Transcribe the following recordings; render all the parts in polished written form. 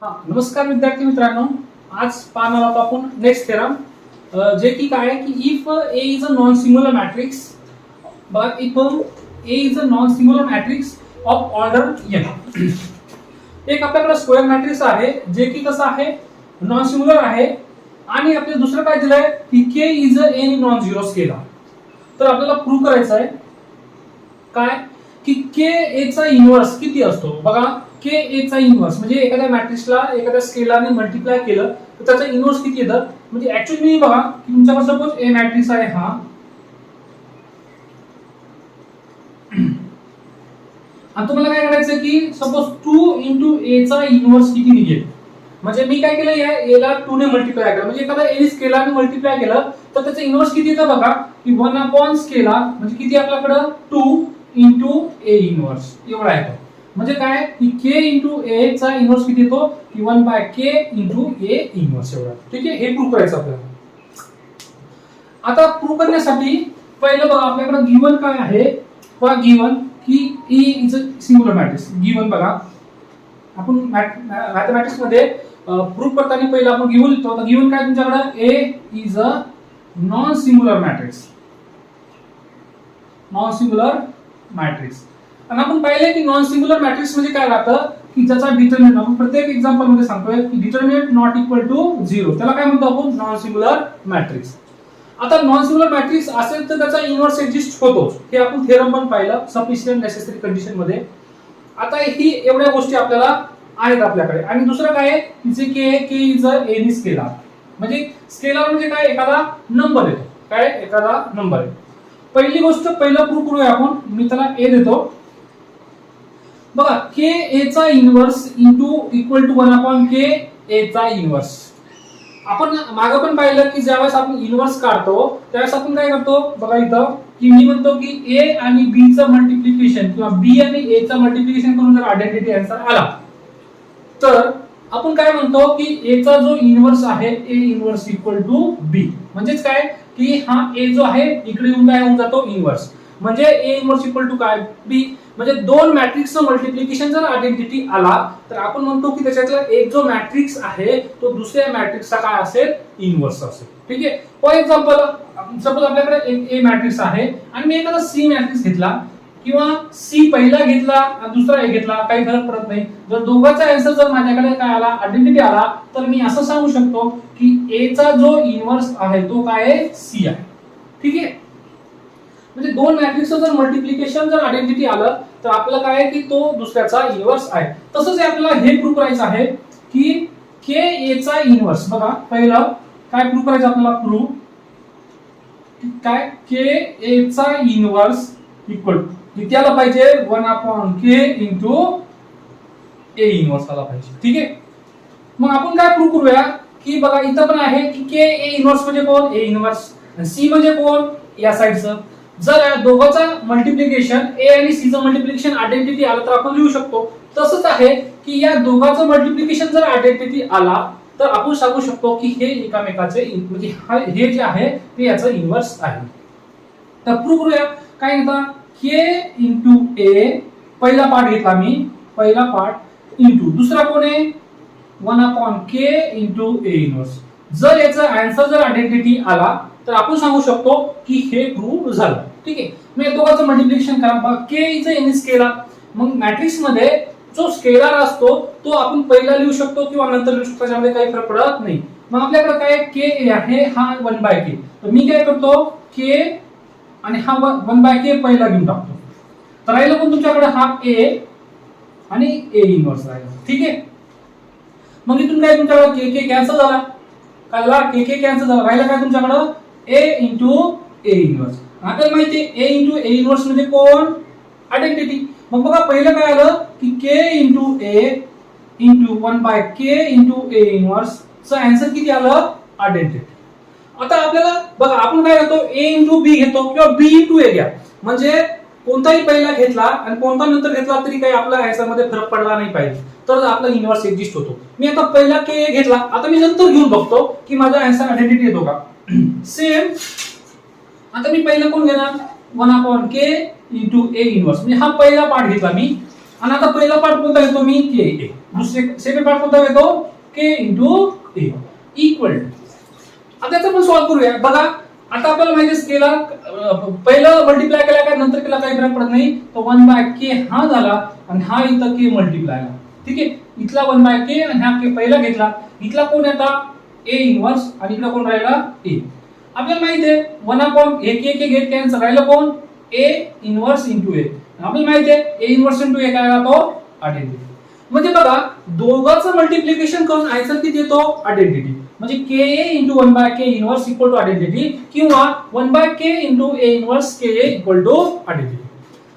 नमस्कार विद्यार्थी मित्रांनो. आज पाहणार आहोत आपण नेक्स्ट थेरम, जे की काय आहे की if A is a non singular matrix, but if A is a non singular matrix of order n. एक आपल्याकडे स्क्वेअर मॅट्रिक्स आहे जे की कसं आहे, नॉन सिंग्युलर आहे आणि आपल्याला दुसरं काय दिलंय की k is a any non zero scalar. तर आपल्याला प्रूव्ह करायचं आहे काय की k a चा इन्व्हर्स किती असतो. बघा, k a चा इन्व्हर्स म्हणजे एखाद्या मॅट्रिक्सला एखाद्या स्केलरने मल्टिप्लाय केलं तर त्याचा इन्व्हर्स किती येतं. म्हणजे ऍक्च्युअली बघा की तुमच्याकडे सपोज ए मॅट्रिक्स आहे हा, आणि तुम्हाला काय करायचं की सपोज 2 इंटू a चा इन्व्हर्स किती निघेल. म्हणजे मी काय केलं, या a ला 2 ने मल्टिप्लाय केलं, म्हणजे एखादा a स्केलरने मल्टिप्लाय केलं तर त्याचं इन्व्हर्स किती येतं. बघा की 1 अपॉन स्केलर म्हणजे किती आपल्याकडे 2 इंटू a इन्व्हर्स एवढा येतो. म्हणजे काय की k इंटू a चा इन्व्हर्स किती येतो की 1 by k into a inverse एवढा. ठीक आहे, हे प्रूव्ह करायचं आपल्याला. आता प्रूव्ह करण्यासाठी पहिलं बघा आपल्याकडे गिवन काय आहे, गिवन की E is a singular matrix. Given बघा आपण मॅथमॅटिक्स मध्ये प्रूव्ह करताना पहिला आपण गिवन लिहितो. तर गिवन काय तुमच्याकडे, A is a non singular matrix. Non singular matrix. आणि आपण पाहिले की नॉन सिंग्युलर मॅट्रिक्स म्हणजे काय राहतं की ज्याचा डिटर्मिनंट, आपण प्रत्येक एक्झाम्पल मध्ये सांगतोय की डिटर्मिनंट नॉट इक्वल टू 0, त्याला काय म्हणतो आपण, नॉन सिंग्युलर मॅट्रिक्स. आता नॉन सिंग्युलर मॅट्रिक्स असेल तर त्याचा इन्व्हर्स एक्झिस्ट होतोच, हे आपण थेरम पण पाहिलं सफिशियंट नेसेसरी कंडिशन मध्ये. आता ही एवढ्या गोष्टी आपल्याला आहेत आपल्याकडे. आणि दुसरं काय आहे, जे k is a any scalar. म्हणजे स्केलर म्हणजे काय, एखादा नंबर येतो. काय, एखादा नंबर आहे. पहिली गोष्ट पहिलं प्रूव्ह करूया आपण. मी त्याला a देतो. बघा k a चा inverse into equal to 1 upon k a चा इन्व्हर्स. आपण मागे पण पाहिलं की ज्यावेळेस आपण इन्व्हर्स काढतो त्यावेळेस आपण काय करतो, बघा इथं की मी म्हणतो की a आणि b चं मल्टिप्लिकेशन किंवा b आणि a चं मल्टिप्लिकेशन करून जर आयडेंटिटी आन्सर आला तर आपण काय म्हणतो की a चा जो इन्व्हर्स आहे a inverse equal to b. म्हणजेच काय की हा a जो आहे इकडे येऊन काय होऊन जातो, इन्व्हर्स. म्हणजे a इन्व्हर्स इक्वल टू काय, b. म्हणजे दोन मॅट्रिक्सचं मल्टिप्लिकेशन जर आयडेंटिटी आला तर आपण म्हणतो की त्याच्यातला एक जो मॅट्रिक्स आहे तो दुसऱ्या मॅट्रिक्सचा काय असेल, इन्व्हर्स असेल. ठीक आहे. फॉर एक्झाम्पल सपोज आपल्याकडे एक ए मॅट्रिक्स आहे आणि मी एखादा सी मॅट्रिक्स घेतला किंवा सी पहिला घेतला आणि दुसरा ए घेतला, काही फरक पडत नाही. जर दोघांचा आन्सर जर माझ्याकडे काय आला, आयडेंटिटी आला, तर मी असं सांगू शकतो की ए चा जो इन्व्हर्स आहे तो काय आहे, सी आहे. ठीक आहे. म्हणजे दोन मॅट्रिक्सचं जर मल्टिप्लिकेशन जर आयडेंटिटी आलं तर आपल्याला काय आहे की तो दुसऱ्याचा इन्व्हर्स आहे. तसंच आपल्याला हे प्रूव्ह करायचं आहे की k a चा इन्व्हर्स. बघा पहिलं काय प्रूव्ह करायचं आपल्याला, प्रूव्ह काय k a चा इन्व्हर्स इक्वल किती आला पाहिजे, 1 upon k into a inverse आला पाहिजे. ठीक आहे. मग आपण काय प्रूव्ह करूया की बघा इथं पण आहे की k a इन्व्हर्स म्हणजे कोण, a इन्व्हर्स, आणि c म्हणजे कोण, या साइडचं. जर या दोघांचा मल्टिप्लिकेशन a आणि c चं मल्टिप्लिकेशन आयडेंटिटी आलं तर आपण लिहू शकतो. तसंच आहे की या दोघांचं मल्टिप्लिकेशन जर आयडेंटिटी आला तर आपण सांगू शकतो की हे एकामेकाचे म्हणजे हे जे आहे ते याचं इन्व्हर्स आहे. तर प्रूव्ह करूया. काय घेता, k इंटू a, पहिला पार्ट घेतला मी, पहिला पार्ट इंटू दुसरा कोण आहे 1 upon k into a inverse. जर याचा आन्सर जर आयडेंटिटी आला तर आपण सांगू शकतो की हे प्रूव्ह झालं. ठीक आहे. मग या दोघांचं मल्टिप्लिकेशन करा. बघा k इज एनी स्केलर. मग मॅट्रिक्स मध्ये जो स्केलर असतो तो आपण पहिला लिहू शकतो किंवा नंतर लिहू शकतो, त्यामध्ये काही फरक पडत नाही. मग आपल्याकडे काय k आहे हा 1 बाय k. तर मी काय करतो, k आणि हा 1 बाय k पहिला घेऊन टाकतो. तर राहिलं पण तुमच्याकडे हा a आणि a इन्व्हर्स राहिला. ठीक आहे. मग इथून काय तुमच्याकडे k कॅन्सल झाला, कळला, k कॅन्सल झाला, राहिला काय तुमच्याकडे a इंटू a इन्व्हर्स. आपल्याला माहिती आहे a इंटू a इन्व्हर्स म्हणजे कोण, आयडेंटिटी. मग बघा पहिलं काय आलं की k into a into 1 by k into a inverse चं आन्सर किती आलं, आयडेंटिटी. आता आपल्याला बघा आपण काय करतो, a इंटू b घेतो किंवा b इंटू a घ्या. म्हणजे कोणताही पहिला घेतला आणि कोणता नंतर घेतला तरी काही आपल्या आन्सर मध्ये फरक पडला नाही पाहिजे, तर आपला इन्व्हर्स एक्झिस्ट होतो. मी आता पहिला k घेतला, आता मी नंतर घेऊन बघतो की माझा आन्सर आयडेंटिटी येतो का. सेम आता मी पहिला कोण घेणार, 1 upon k into a inverse. म्हणजे हा पहिला पार्ट घेतला मी आणि आता पहिला पार्ट कोणता घेतो मी, k a. दुसरे सेकंड पार्ट कोणता येतो k into a equal to. आता याचं पण सॉल्व्ह करूया. बघा आता आपल्याला माहिती आहे स्केलर पहिलं मल्टिप्लाय केला काय नंतर केला काही फरक पडत नाही. तो 1/k हा झाला आणि हा इथं k मल्टिप्लाय झाला. ठीक आहे, इथला 1/k आणि हा k पहिला घेतला. इथला कोण येता a इन्व्हर्स आणि इकडे कोण राहिला a. आपल्याला माहिती आहे 1 एक गेट कॅन्सल राहिलं कोण a इन्व्हर्स इंटू a. आपल्याला माहिती आहे a इन्व्हर्स इंटू a काय राहतो आयडेंटिटी. म्हणजे बघा दोघांचं मल्टिप्लिकेशन करून आन्सर किती येतो आयडेंटिटी. म्हणजे ka into 1/k inverse equal to identity किंवा 1/k into a inverse ka equal to identity.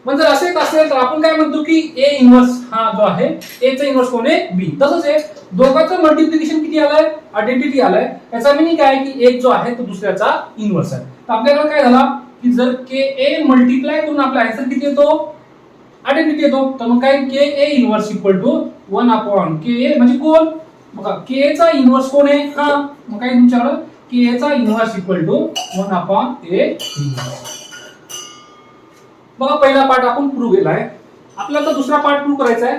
म्हणजे असे असेल तर आपण काय म्हणतो की a इन्व्हर्स हा जो आहे a चा इन्व्हर्स कोण आहे b. तसंच आहे दोघांचं मल्टिप्लिकेशन किती आलंय आयडेंटिटी आलाय. याचा मीनिंग काय की एक जो आहे तो दुसऱ्याचा इन्व्हर्स आहे. तर आपल्याला काय झाला की जर ka मल्टिप्लाय करून आपला आन्सर किती येतो आयडेंटिटी येतो. तर मग काय ka inverse equal to 1/ka म्हणजे कोण बघा k चा इन्व्हर्स कोण आहे हा. मग काय तुमच्याकडे k चा inverse equal to 1/a inverse. बघा पहिला पार्ट आपण प्रूव्ह केलाय. आपल्याला तर दुसरा पार्ट प्रूव्ह करायचा आहे.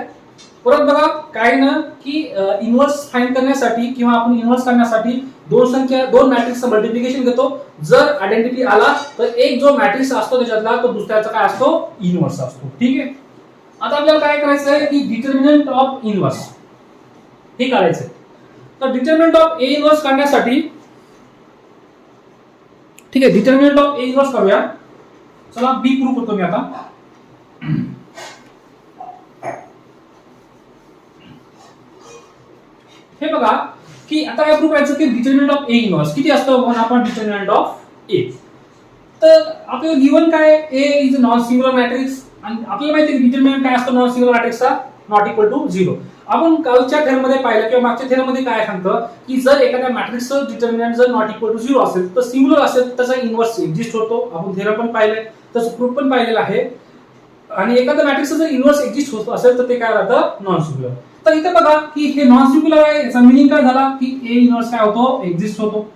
परत बघा काय ना की इन्व्हर्स फाइंड करण्यासाठी किंवा आपण इन्व्हर्स करण्यासाठी दोन मॅट्रिक्सचं मल्टिप्लिकेशन घेतो. जर आयडेंटिटी आला तर एक जो मॅट्रिक्स असतो त्याच्यातला तो दुसऱ्याचा काय असतो इन्व्हर्स असतो. ठीक आहे, आता आपल्याला काय करायचं आहे की डिटर्मिनंट ऑफ इन्व्हर्स हे काढायचं आहे. तर डिटर्मिनंट ऑफ a इन्व्हर्स काढण्यासाठी ठीक आहे डिटर्मिनंट ऑफ a इन्व्हर्स करूया. चला b प्रूव्ह करतो मी आता. हे बघा की आता काय प्रूव्ह करायचं की डिटर्मिनंट ऑफ a इन्व्हर्स किती असतो 1 डिटर्मिनंट ऑफ a. तर आपल्याला गिवन काय a is a non singular matrix आणि आपल्याला माहिती आहे की डिटर्मिनंट काय असतो नॉन सिंग्युलर मॅट्रिक्सचा नॉट इक्वल टू 0. आपण कालच्या थेरम मध्ये पाहिलं किंवा मागच्या थेरम मध्ये काय सांगतं की जर एखाद्या मॅट्रिक्सचं डिटर्मिनंट जर नॉट इक्वल टू 0 असेल तर सिंग्युलर असेल तर त्याचा इन्व्हर्स एक्झिस्ट होतो. आपण थेरम पण पाहिलंय तसं प्रूफ पण पाहिलेलं आहे. आणि एखाद्या मॅट्रिक्सचं जर इन्व्हर्स एक्झिस्ट होत असेल तर ते काय राहतं नॉन सिंग्युलर. तर इथे बघा की हे नॉन सिंग्युलर आहे याचा मीनिंग काय झाला की a इन्व्हर्स काय होतो एक्झिस्ट होतो.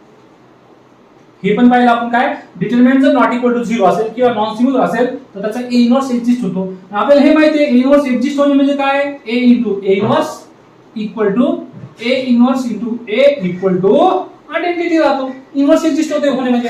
हे पण पाहिलं आपण काय डिटर्मिनंट जर नॉट इक्वल टू 0 असेल किंवा नॉन सिंग्युलर असेल तर त्याचा a इन्व्हर्स एक्झिस्ट होतो. आपल्याला हे माहिती आहे a इन्व्हर्स एक्झिस्ट होणे म्हणजे काय a into a inverse equal to a inverse into a equal to identity राहतो. इन्व्हर्स एक्झिस्ट होते होणे म्हणजे.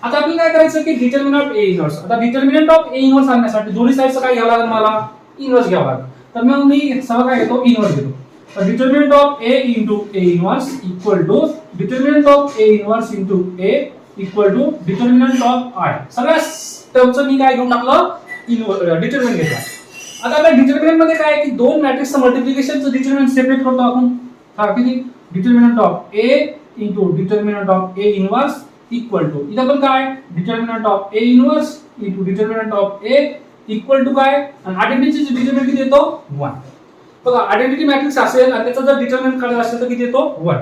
आता आपल्याला काय करायचं की डिटर्मिनंट ऑफ a इन्व्हर्स. आता डिटर्मिनंट ऑफ a इन्व्हर्स आणण्यासाठी दोन्ही साइडचं काय घ्यावं लागेल मला इन्व्हर्स घ्यावं लागेल. तर मग मी सगळं काय घेतो इन्व्हर्स घेतो. तर determinant of a into a inverse equal to determinant of a inverse into a equal to determinant of i. सगळ्या टर्मचं मी काय घेऊन टाकलं डिटर्मिनंट घेतला. आता आपल्या डिटर्मिनंट मध्ये काय की दोन मॅट्रिक्सचं मल्टिप्लिकेशनचं डिटर्मिनंट सेपरेट करतो आपण. हा किती determinant of a into determinant of a inverse equal to इथं पण काय determinant of a inverse into determinant of a equal to काय आणि आयडेंटिटीचे डिटर्मिनंट किती येतो 1. बघा आयडेंटिटी मॅट्रिक्स असेल आणि त्याचा जर डिटर्मिनंट काढायचा असेल तर किती येतो 1.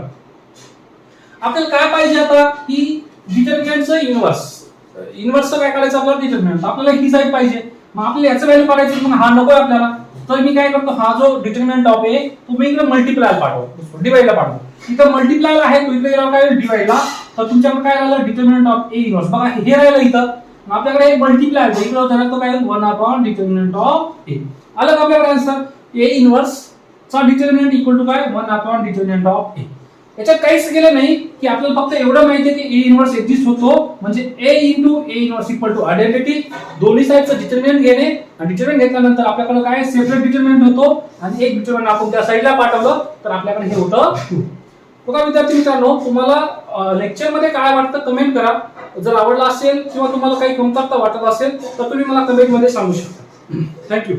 आपल्याला काय पाहिजे आता की डिटर्मिनंटचं इन्व्हर्सचं काय काढायचं आपल्याला डिटर्मिनंट. आपल्याला ही साईड पाहिजे मग आपल्याला याचं व्हॅल्यू काढायचं पण हा नको आपल्याला. तर मी काय करतो हा जो डिटर्मिनंट ऑफ a तो मी इकडे मल्टिप्लाय पाठवतो डिवाइडला पाठवतो. इथं मल्टिप्लाय आहे तो इकडे गेला काय डिवाइडला. तर तुमच्याकडे काय राहिलं डिटर्मिनंट ऑफ a इन्व्हर्स. बघा हे राहिलं इथं आपल्याकडे एक मल्टिप्लाय आहे इकडे झाला तो काय 1 डिटर्मिनंट ऑफ a. आलं का आपल्याकडे आन्सर a इन्व्हर्स चा डिटर्मिनंट इक्वल टू काय 1 डिटर्मिनंट ऑफ a. याच्यात काहीच केलं नाही की आपल्याला फक्त एवढं माहिती आहे की a इन्व्हर्स एक्झिस्ट होतो म्हणजे a into a inverse equal to identity. दोन्ही साइडचं डिटर्मिनंट घेणे आणि डिटर्मिनंट घेतल्यानंतर आपल्याकडे काय सेपरेट डिटर्मिनंट होतो आणि एक डिटर्मिनंट आपण त्या साइडला पाठवलं तर आपल्याकडे हे होतं 2. बघा विद्यार्थी मित्रांनो तुम्हाला लेक्चर मध्ये काय वाटतं कमेंट करा. जर आवडला असेल किंवा तुम्हाला काही कमतरता वाटत असेल तर तुम्ही मला कमेंट मध्ये सांगू शकता. थँक्यू.